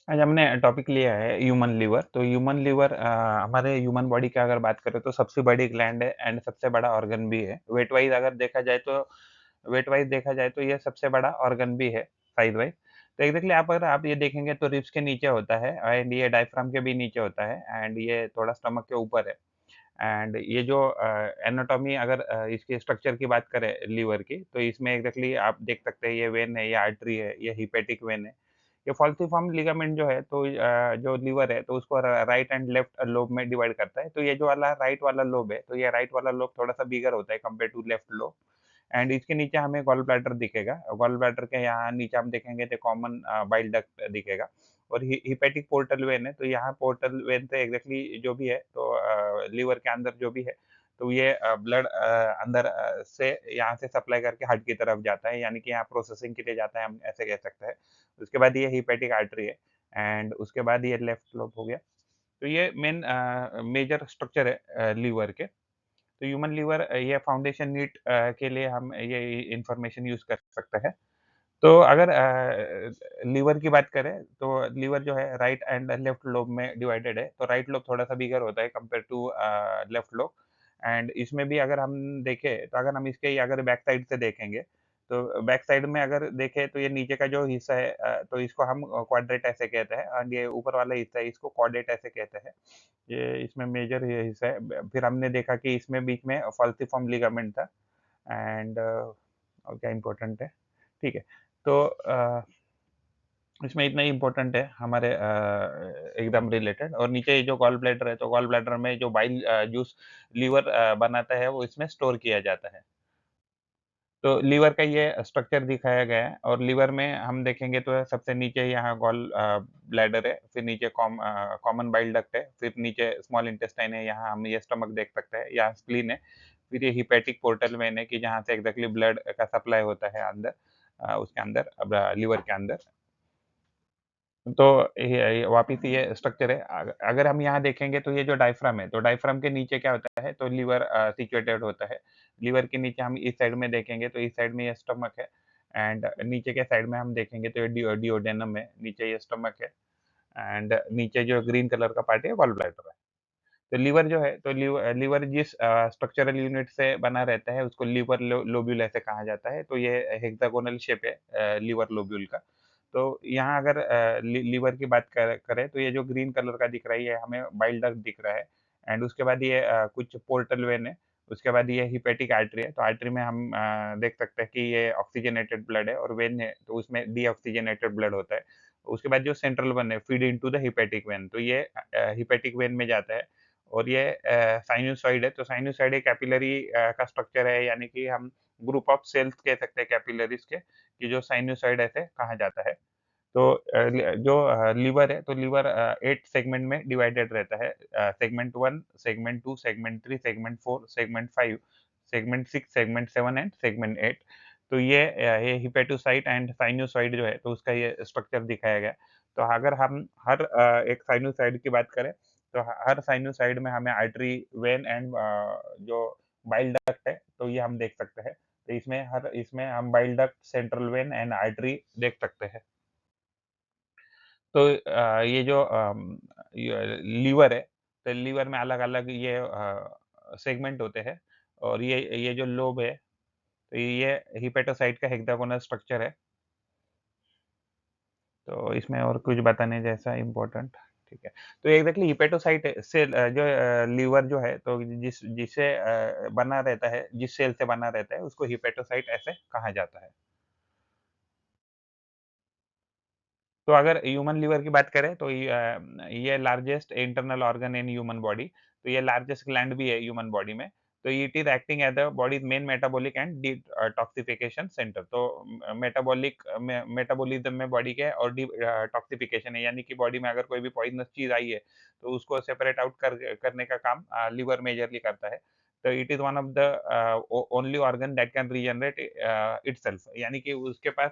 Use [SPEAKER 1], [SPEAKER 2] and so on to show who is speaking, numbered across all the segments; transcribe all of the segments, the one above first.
[SPEAKER 1] आज हमने टॉपिक लिया है ह्यूमन लिवर। तो ह्यूमन लिवर हमारे ह्यूमन बॉडी की अगर बात करें तो सबसे बड़ी ग्लैंड है एंड सबसे बड़ा ऑर्गन भी है। वेट वाइज़ देखा जाए तो ये सबसे बड़ा ऑर्गन भी है साइज़ वाइज़। तो एग्ज़ैक्टली आप अगर आप ये देखेंगे तो रिब्स के नीचे होता है एंड ये डायफ्राम के भी नीचे होता है एंड ये थोड़ा स्टमक के ऊपर है। एंड ये जो एनाटॉमी अगर इसके स्ट्रक्चर की बात करें लिवर की, तो इसमें एग्ज़ैक्टली आप देख सकते हैं ये वेन है, ये आर्टरी है, ये हेपेटिक वेन है। ये फॉल्सिफॉर्म लिगामेंट जो है तो जो लिवर है तो उसको राइट एंड लेफ्ट लोब में डिवाइड करता है। तो ये जो वाला राइट वाला लोब है, तो ये राइट वाला लोब थोड़ा-सा बिगर होता है compare to left lobe. And इसके नीचे हमें गॉल ब्लैडर दिखेगा। गॉल ब्लैडर के यहाँ नीचे हम देखेंगे तो कॉमन बाइल डक्ट दिखेगा और हि हेपेटिक पोर्टल वेन है, तो यहाँ पोर्टल वेन से एग्ज़ैक्टली जो भी है तो लीवर के अंदर जो भी है, तो ये ब्लड अंदर से यहाँ से सप्लाई करके हार्ट की तरफ जाता है, यानी कि यहाँ प्रोसेसिंग के लिए जाता है, हम ऐसे कह सकते हैं। उसके बाद ये हेपेटिक आर्टरी है एंड उसके बाद ये लेफ्ट लोब हो गया। तो ये मेन मेजर स्ट्रक्चर है लीवर के। तो ह्यूमन लिवर ये फाउंडेशन नीट के लिए हम ये इन्फॉर्मेशन यूज़ कर सकते हैं। तो अगर लीवर की बात करें तो लीवर जो है राइट एंड लेफ्ट लोब में डिवाइडेड है। तो राइट लोब थोड़ा-सा बिगर होता है compare to left lobe and इसमें भी अगर हम देखें तो अगर हम इसके अगर बैक साइड से देखेंगे, तो बैक साइड में अगर देखें तो ये नीचे का जो हिस्सा है तो इसको हम क्वाड्रेट ऐसे कहते हैं एंड ये ऊपर वाला हिस्सा है इसको कॉर्डेट ऐसे कहते हैं। ये इसमें मेजर ये हिस्सा है। ब फिर हमने देखा कि इसमें बीच में फॉल्सिफॉर्म लिगामेंट था एंड और क्या इम्पोर्टेंट है, ठीक है। तो इसमें इतना ही इम्पोर्टेंट है हमारे एकदम रिलेटेड और नीचे ये जो गॉल ब्लैडर है, तो गॉल ब्लैडर में जो बाइल जूस लीवर बनाता है, वो इसमें स्टोर किया जाता है। तो लीवर का ये स्ट्रक्चर दिखाया गया है और लीवर में हम देखेंगे तो सबसे नीचे यहाँ ब्लैडर है, फिर नीचे कॉमन बाइल डक्ट है, फिर नीचे स्मॉल इंटेस्टाइन है, यहाँ हम ये स्टमक देख सकते हैं, यहाँ स्प्लीन है, फिर ये हेपेटिक पोर्टल वेन है कि जहाँ से एग्ज़ैक्टली ब्लड का सप्लाई होता है अंदर उसके अंदर अब लीवर के अंदर। तो ये वापिस ये स्ट्रक्चर है। अगर हम यहाँ देखेंगे तो ये जो डायफ्राम है, तो डायफ्राम के नीचे क्या होता है, तो लीवर सिचुएटेड होता है। लीवर के नीचे हम इस साइड में देखेंगे तो इस साइड में ये स्टमक है एंड नीचे के साइड में हम देखेंगे तो ये डिओडेनम है, नीचे ये स्टमक है एंड नीचे जो ग्रीन कलर का पार्ट है, गॉल ब्लैडर है। तो लीवर जो है, तो लीवर जिस स्ट्रक्चरल यूनिट से बना रहता है, उसको लीवर लोब्यूल ऐसे कहा जाता है। तो ये हेक्सागोनल शेप है लीवर लोब्यूल का। तो यहाँ अगर लीवर की बात करें तो ये जो ग्रीन कलर का दिख रहा है, ये हमें बाइल डक्ट दिख रहा है एंड उसके बाद ये कुछ पोर्टल वेन है, उसके बाद ये हेपेटिक आर्टरी है। तो आर्टरी में हम देख सकते हैं कि ये ऑक्सीजनेटेड ब्लड है और वेन है, तो उसमें डीऑक्सीजनेटेड ब्लड होता है। उसके बाद जो सेंट्रल वेन है, feed into the hepatic when, तो ये हेपेटिक वेन में जाता है और ये साइनोसॉइड है। तो साइनोसॉइड एक कैपिलरी का स्ट्रक्चर है, यानी कि हम ग्रुप ऑफ सेल्स कह सकते हैं कैपिलरीज़ के, कि जो साइनोसॉइड ऐसे कहा जाता है। तो जो लीवर है, तो लीवर 8 सेगमेंट में डिवाइडेड रहता है। Segment 1, segment 2, segment 3, segment 4, segment 5, segment 6, segment 7 and segment 8। तो ये हिपैटोसाइट एंड साइनोसॉइड जो है, तो उसका ये स्ट्रक्चर दिखाया गया है। तो अगर हम हर एक साइनोसॉइड की बात करें, तो हर साइनोसॉइड में हमें आर्टरी, वेन एंड जो बाइल डक्ट है, तो ये हम देख सकते हैं। तो इसमें हम bile duct, central vein and artery देख सकते हैं। तो ये जो ये लीवर है, तो लीवर में अलग-अलग ये सेगमेंट होते हैं और ये जो लोब है, तो ये हेपेटोसाइट का हेक्सागोनल स्ट्रक्चर है। तो इसमें और कुछ बताने जैसा इम्पोर्टेंट, ठीक है। तो एग्ज़ैक्टली हेपेटोसाइट सेल जो लीवर जो है, तो जिससे बना रहता है, जिस सेल से बना रहता है, उसको हेपेटोसाइट ऐसे कहा जाता है। तो अगर ह्यूमन लिवर की बात करें तो ये largest internal organ in human body, तो ये लार्जेस्ट ग्लैंड भी है ह्यूमन बॉडी में। तो it is acting as the body's main metabolic and detoxification centre. तो मेटाबॉलिज्म में बॉडी के और डिटॉक्सिफिकेशन है, यानी कि बॉडी में अगर कोई भी पॉइजनस चीज आई है तो उसको सेपरेट आउट करने का काम लिवर मेजरली करता है। तो it is one of the only organ that can regenerate itself, यानी कि उसके पास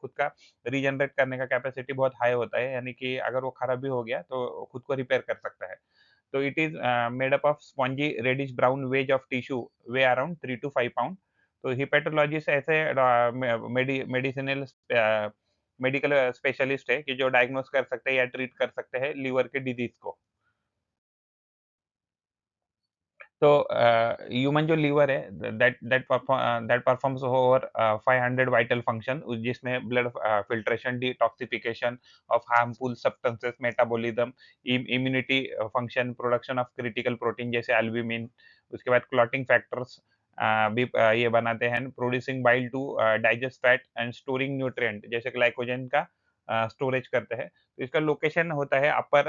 [SPEAKER 1] खुद का रीजनरेट करने का कैपेसिटी बहुत हाई होता है, यानी कि अगर वो खराब भी हो गया तो खुद को रिपेयर कर सकता है। तो it is made up of spongy reddish brown wedge of tissue weigh around 3 to 5 pound. तो हिपेटोलॉजिस्ट ऐसे मेडिसिनल मेडिकल स्पेशलिस्ट है कि जो डायग्नोस कर सकते हैं या ट्रीट कर सकते हैं लीवर के डिजीज़ को। तो ह्यूमन जो लीवर है that performs over 500 vital function जिसमें blood filtration, detoxification of harmful substances, metabolism, immunity function, production of critical protein जैसे एल्ब्यूमिन, उसके बाद क्लॉटिंग फैक्टर्स भी ये बनाते हैं, producing bile to digest fat and storing nutrient जैसे ग्लाइकोजन का स्टोरेज करते हैं। तो इसका लोकेशन होता है अपर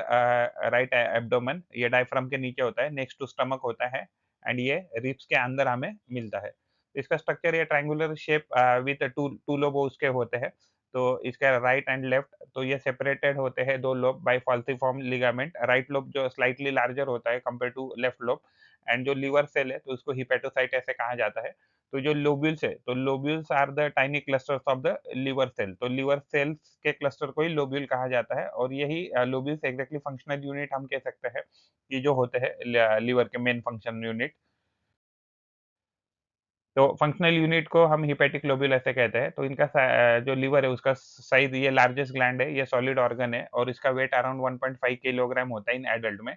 [SPEAKER 1] राइट एब्डोमेन, ये डायफ्राम के नीचे होता है, नेक्स्ट टू स्टमक होता है एंड ये रिब्स के अंदर हमें मिलता है। इसका स्ट्रक्चर ये triangular shape with two two lobe उसके होते हैं। तो इसका राइट एंड लेफ्ट तो ये सेपरेटेड होते हैं 2 lobe by falciform ligament. Right lobe जो स्लाइटली लार्जर होता है compare to left lobe and जो लीवर सेल है तो उसको हिपेटोसाइट ऐसे कहा जाता है। तो जो लोब्यूल्स है, तो lobules are the tiny clusters of the liver cell. तो लीवर सेल्स के क्लस्टर को ही लोब्यूल कहा जाता है और यही लोब्यूल्स एग्ज़ैक्टली फंक्शनल यूनिट हम कह सकते हैं, कि जो होते हैं लीवर के मेन फंक्शन यूनिट। तो फंक्शनल यूनिट को हम हेपेटिक लोब्यूल ऐसे कहते हैं। तो इनका जो लीवर है उसका साइज़ ये लार्जेस्ट ग्लैंड है, ये सॉलिड ऑर्गन है और इसका वेट अराउंड 1.5 किलोग्राम होता है इन एडल्ट में।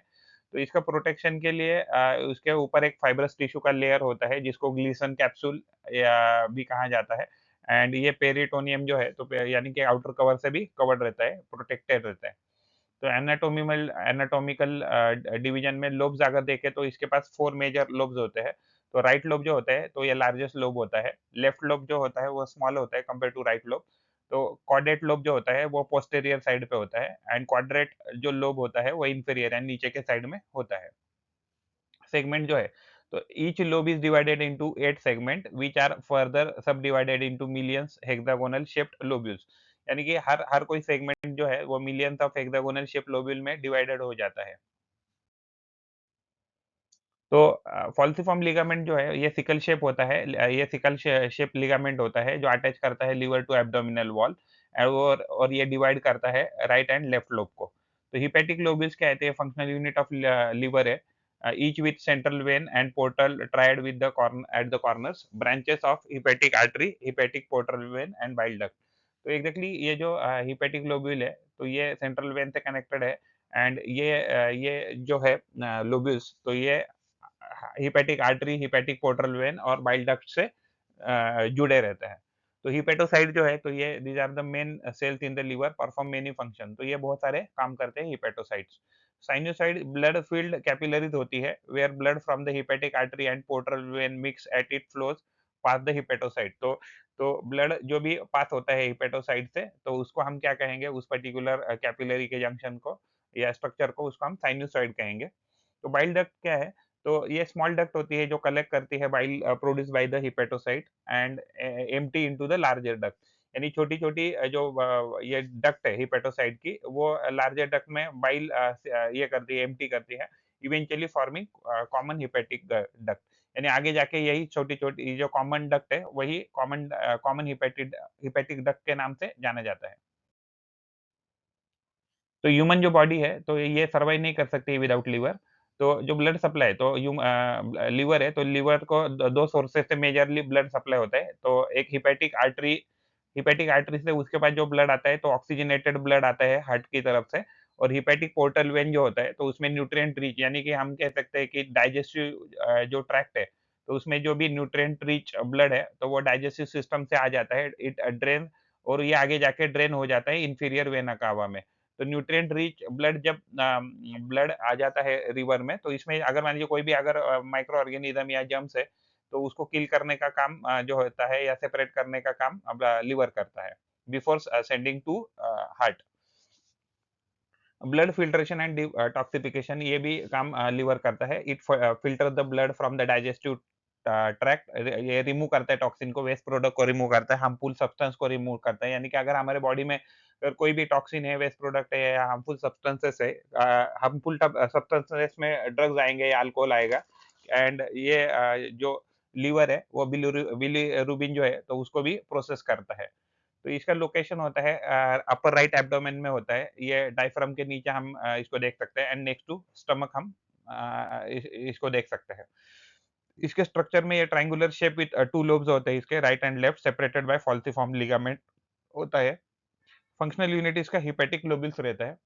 [SPEAKER 1] तो इसका प्रोटेक्शन के लिए उसके ऊपर एक फाइब्रस टिश्यू का लेयर होता है जिसको ग्लीसन कैप्सूल या भी कहा जाता है एंड ये पेरिटोनियम जो है तो यानी कि आउटर कवर से भी कवर्ड रहता है, प्रोटेक्टेड रहता है। तो एनाटॉमिकल डिवीजन में लोब्स अगर देखें तो इसके पास 4 मेजर लोब्स होते हैं। तो राइट लोब जो होता है तो ये लार्जेस्ट लोब होता है। लेफ्ट लोब जो होता है वो स्मॉल होता है कंपेयर टू राइट लोब। तो कॉर्डेट लोब जो होता है वो पोस्टीरियर साइड पे होता है एंड क्वाड्रेट जो लोब होता है वो इंफीरियर यानी नीचे के साइड में होता है। सेगमेंट जो है तो each lobe is divided into 8 segment which are further subdivided into millions hexagonal shaped lobules. यानी कि हर हर कोई सेगमेंट जो है वो millions of hexagonal shaped lobule में डिवाइडेड हो जाता है। तो फॉल्सिफॉर्म लिगामेंट जो है ये सिकल शेप होता है। ये सिकल शेप लिगामेंट होता है जो अटैच करता है लिवर टू एब्डोमिनल वॉल और ये डिवाइड करता है राइट एंड लेफ्ट लोब को। तो हेपेटिक लोब्यूल्स क्या कहते हैं फंक्शनल यूनिट ऑफ लिवर है। Each with central vein and portal triad with the corn at the corners branches of hepatic artery, hepatic portal vein and bile duct. तो exactly ये जो hepatic lobule है तो ये सेंट्रल वेन से connected है and ये जो है लोब्यूल्स तो ये hepatic artery, hepatic portal vein और बाइल डक्ट से जुड़े रहते हैं। तो हेपेटोसाइट जो है तो ये these are the main cells in the liver perform many function. तो ये बहुत सारे काम करते हैं hepatocytes. Sinusoid blood filled capillaries होती है where blood from the hepatic artery and portal vein mix at it flows past the hepatocyte. तो ब्लड जो भी पास होता है हेपेटोसाइट से तो उसको हम क्या कहेंगे उस पर्टिकुलर कैपिलरी के जंक्शन को या स्ट्रक्चर को उसको हम साइनोसाइड कहेंगे। तो बाइल डक्ट क्या है? तो ये स्मॉल डक्ट होती है जो कलेक्ट करती है bile produce by the hepatocyte and empty into the larger duct. यानी छोटी-छोटी जो ये डक्ट है हेपेटोसाइट की वो लार्जर डक्ट में बाइल ये करती है एम्प्टी करती है eventually forming common hepatic duct. यानी आगे जाके यही छोटी-छोटी जो कॉमन डक्ट है वही कॉमन हेपेटिक डक्ट के नाम से जाना जाता है। तो ह्यूमन जो बॉडी है, तो ये सर्वाइव नहीं कर सकती विदाउट लिवर। तो जो ब्लड सप्लाई तो लिवर है, तो लिवर को द 2 सोर्सेज़ से मेजरली ब्लड सप्लाई होता है। तो एक हेपेटिक आर्टरी से उसके बाद जो ब्लड आता है, तो ऑक्सीजनेटेड ब्लड आता है हार्ट की तरफ से और हेपेटिक पोर्टल वेन जो होता है, तो उसमें न्यूट्रिएंट रिच यानी कि हम कह सकते हैं कि डाइजेस्टिव जो ट्रैक्ट है, तो उसमें जो भी न्यूट्रिएंट रिच ब्लड है, तो वो डाइजेस्टिव सिस्टम से आ जाता है। इट ड्रेन और ये आगे जाके ड्रेन हो जाता है इंफीरियर वेना कावा में। तो न्यूट्रिएंट रिच ब्लड जब ब्लड आ जाता है रिवर में, तो इसमें अगर मान लीजिए कोई भी अगर माइक्रो ऑर्गेनिज़्म या जर्म्स है, तो उसको किल करने का काम जो होता है या सेपरेट करने का काम अब लिवर करता है, before sending to heart. Blood filtration and toxification ये भी काम लिवर करता है। It filter the blood from the digestive tract. ये रिमूव करता है टॉक्सिन को, वेस्ट प्रोडक्ट को रिमूव करता है, हार्मफुल सब्सटेंस को रिमूव करता है। यानी कि अगर हमारे बॉडी में अगर कोई भी टॉक्सिन है, वेस्ट प्रोडक्ट है या हार्मफुल सब्सटेंसेस है, हार्मफुल सब्सटेंसेस में ड्रग्स आएँगे या अल्कोहल आएगा एंड ये जो लिवर है वो बिलीरुबिन जो है तो उसको भी प्रोसेस करता है। तो इसका लोकेशन होता है अपर राइट एब्डोमेन में होता है। ये डायफ्राम के नीचे हम इसको देख सकते हैं एंड नेक्स्ट टू स्टमक हम इसको देख सकते हैं। इसके स्ट्रक्चर में ये ट्रायंगुलर शेप विथ 2 लोब्स होते हैं इसके right and left separated by falciform ligament होता है। फंक्शनल यूनिट इसका हेपेटिक लोब्यूल्स रहता है।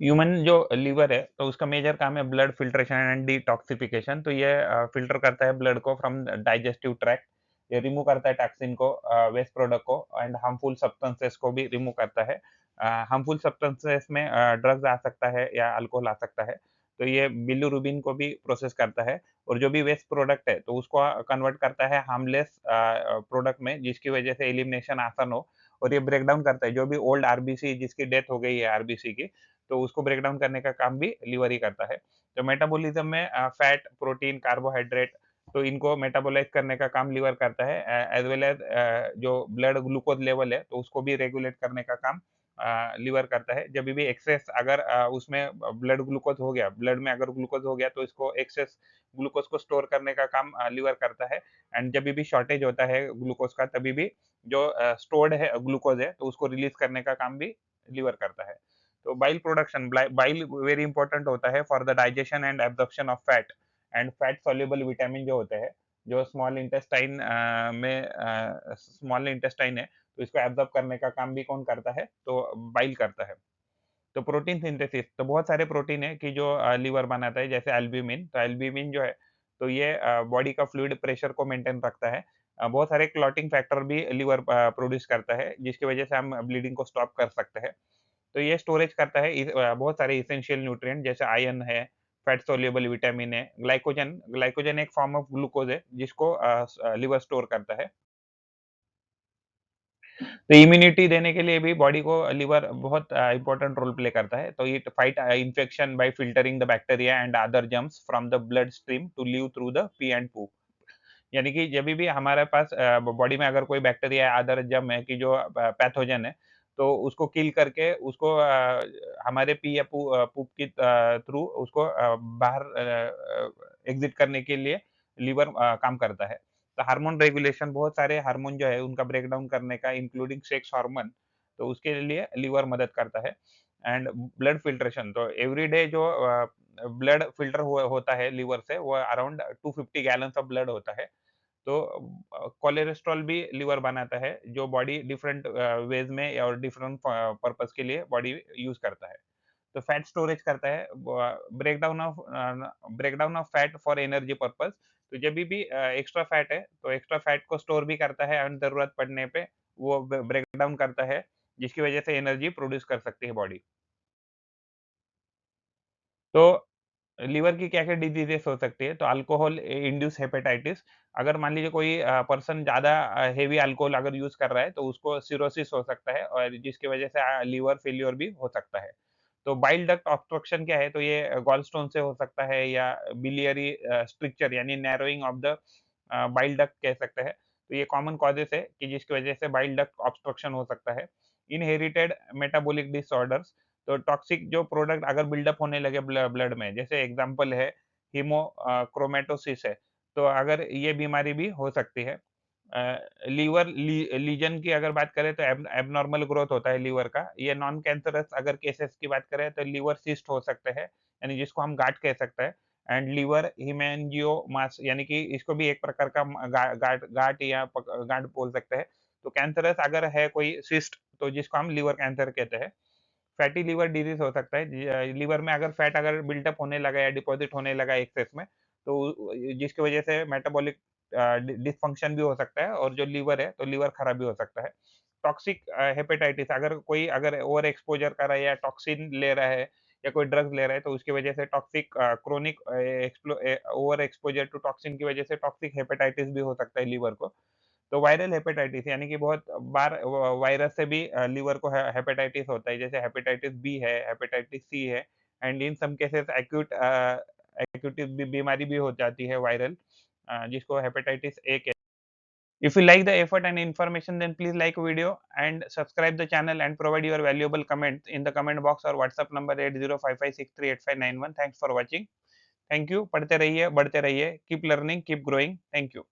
[SPEAKER 1] ह्यूमन जो लीवर है, तो उसका मेजर काम है ब्लड फिल्ट्रेशन एंड डिटॉक्सिफिकेशन। तो ये फ़िल्टर करता है ब्लड को फ्रॉम डाइजेस्टिव ट्रैक्ट। ये रिमूव करता है टॉक्सिन को, वेस्ट प्रोडक्ट को एंड हार्मफुल सब्सटेंसेस को भी रिमूव करता है। हार्मफुल सब्सटेंसेस में ड्रग्स आ सकता है या अल्कोहल आ सकता है। तो ये बिलिरुबिन को भी प्रोसेस करता है और जो भी वेस्ट प्रोडक्ट है, तो उसको कन्वर्ट करता है हार्मलेस प्रोडक्ट में, जिसकी वजह से एलिमिनेशन आसान हो। और ये ब्रेक डाउन करता है जो भी ओल्ड आरबीसी जिसकी डेथ हो गई है आरबीसी की, तो उसको ब्रेक डाउन करने का काम भी लीवर ही करता है। तो मेटाबॉलिज़्म में फैट, प्रोटीन, कार्बोहाइड्रेट, तो इनको मेटाबोलाइज़ करने का काम लीवर करता है। एज़ वेल एज़ जो ब्लड ग्लूकोज़ लेवल है, तो उसको भी रेगुलेट करने का काम लीवर करता है। जभी भी एक्सेस अगर उसमें ब्लड ग्लूकोज़ हो गया, ब्लड में अगर ग्लूकोज़ हो गया, तो इसको एक्सेस ग्लूकोज़ को स्टोर करने का काम लीवर करता है। एंड जभी भी शॉर्टेज होता है ग्लूकोज़ का, तभी भी जो स्टोर्ड है ग्लूकोज़ है, तो उसको रिलीज़ करने का काम भी लीवर करता है। तो bile production, bile very important होता है for the digestion and absorption of fat and fat soluble vitamin जो होते हैं, जो स्मॉल इंटेस्टाइन में स्मॉल इंटेस्टाइन है, तो इसको एब्जॉर्ब करने का काम भी कौन करता है? तो बाइल करता है। तो प्रोटीन सिंथेसिस, तो बहुत सारे प्रोटीन है कि जो लीवर बनाता है, जैसे एल्ब्यूमिन। तो एल्ब्यूमिन जो है, तो ये बॉडी का फ्लूइड प्रेशर को मेंटेन रखता है। बहुत सारे क्लॉटिंग फैक्टर भी लीवर प्रोड्यूस करता है, जिसकी वजह से हम ब्लीडिंग को स्टॉप कर सकते हैं। तो ये स्टोरेज करता है बहुत सारे एसेंशियल न्यूट्रिएंट, जैसे आयर्न है, फैट सोल्यूबल विटामिन है, ग्लाइकोजन। ग्लाइकोजन एक फॉर्म ऑफ ग्लूकोज है, जिसको लिवर स्टोर करता है। तो इम्यूनिटी देने के लिए भी बॉडी को लिवर बहुत इंपॉर्टेंट रोल प्ले करता है। तो it fight infection by filtering the bacteria and other germs from the blood stream to leave through the pee and poo. यानी कि जभी भी हमारे पास बॉडी में अगर कोई बैक्टीरिया या अदर जर्म है कि जो पैथोजन है, तो उसको किल करके उसको हमारे पी या पूप की थ्रू उसको बाहर एग्ज़िट करने के लिए लिवर काम करता है। तो हार्मोन रेगुलेशन, बहुत सारे हार्मोन जो है उनका ब्रेक डाउन करने का, इंक्लूडिंग सेक्स हार्मोन, तो उसके लिए लिवर मदद करता है। एंड ब्लड फिल्ट्रेशन, तो एवरीडे जो ब्लड फ़िल्टर हुआ होता है लिवर से, वो अराउंड 250 गैलन्स ऑफ ब्लड होता है। तो कोलेस्टेरॉल भी लिवर बनाता है, जो बॉडी डिफरेंट वेज़ में और डिफरेंट पर्पज़ के लिए बॉडी यूज़ करता है। तो फैट स्टोरेज करता है, breakdown of fat for energy purpose. तो जभी भी एक्स्ट्रा फैट है, तो एक्स्ट्रा फैट को स्टोर भी करता है एंड ज़रूरत पड़ने पे वो ब्रेकडाउन करता है, जिसकी वजह से एनर्जी प्रोड्यूस कर सकती है बॉडी। तो लिवर की क्या-क्या डिजीज़ेज़ हो सकती है? तो अल्कोहल इंड्यूस हेपेटाइटिस, अगर मान लीजिए कोई पर्सन ज़्यादा हेवी अल्कोहल अगर यूज़ कर रहा है, तो उसको सिरोसिस हो सकता है और जिसकी वजह से लीवर फेल्योर भी हो सकता है। तो बाइल डक्ट ऑब्स्ट्रक्शन क्या है? तो ये गॉलस्टोन से हो सकता है या बिलियरी स्ट्रक्चर यानी narrowing of the bile duct कह सकते हैं। तो ये कॉमन कॉजेज़ है कि जिसकी वजह से बाइल डक्ट ऑब्स्ट्रक्शन हो सकता है। इनहेरिटेड मेटाबॉलिक डिसऑर्डर्स, तो टॉक्सिक जो प्रोडक्ट अगर बिल्डअप होने लगे ब्लड में, जैसे एग्जांपल है क्रोमैटोसिस है, तो अगर ये बीमारी भी हो सकती है। लीवर लीजन की अगर बात करें, तो एबनॉर्मल ग्रोथ होता है लीवर का। ये नॉन कैंसरस अगर केसेस की बात करें, तो लीवर सिस्ट हो सकते हैं, यानी जिसको हम गांठ कह सकते हैं। एंड लीवर हेमेंजियोमास, यानी कि इसको भी एक प्रकार का गांठ या गांठ बोल सकते हैं। तो कैंसरस अगर है कोई सिस्ट, तो जिसको हम लीवर कैंसर कहते हैं। फैटी लिवर डिजीज़ हो सकता है। लिवर में अगर फैट अगर बिल्टअप होने लगा या डिपॉज़िट होने लगा एक्सेस में, तो जिसकी वजह से मेटाबॉलिक डिसफंक्शन भी हो सकता है और जो लिवर है, तो लिवर खराब भी हो सकता है। टॉक्सिक हेपेटाइटिस, अगर कोई अगर ओवर एक्सपोज़र कर रहा है या टॉक्सिन ले रहा है या कोई ड्रग्स ले रहा है, तो उसकी वजह से toxic chronic over exposure to toxin की वजह से टॉक्सिक हेपेटाइटिस भी हो सकता है लिवर को। तो वायरल हेपेटाइटिस, यानी कि बहुत बार वायरस से भी लिवर को हेपेटाइटिस होता है, जैसे हेपेटाइटिस बी है, हेपेटाइटिस सी है। And in some cases acute बीमारी भी हो जाती है वायरल, जिसको हेपेटाइटिस ए कहते हैं। If you like the effort and information, then please like video and subscribe the channel and provide your valuable comments in the comment box or WhatsApp number 8055638591। Thanks for watching. Thank you. पढ़ते रहिए, बढ़ते रहिए. Keep learning, keep growing. Thank you.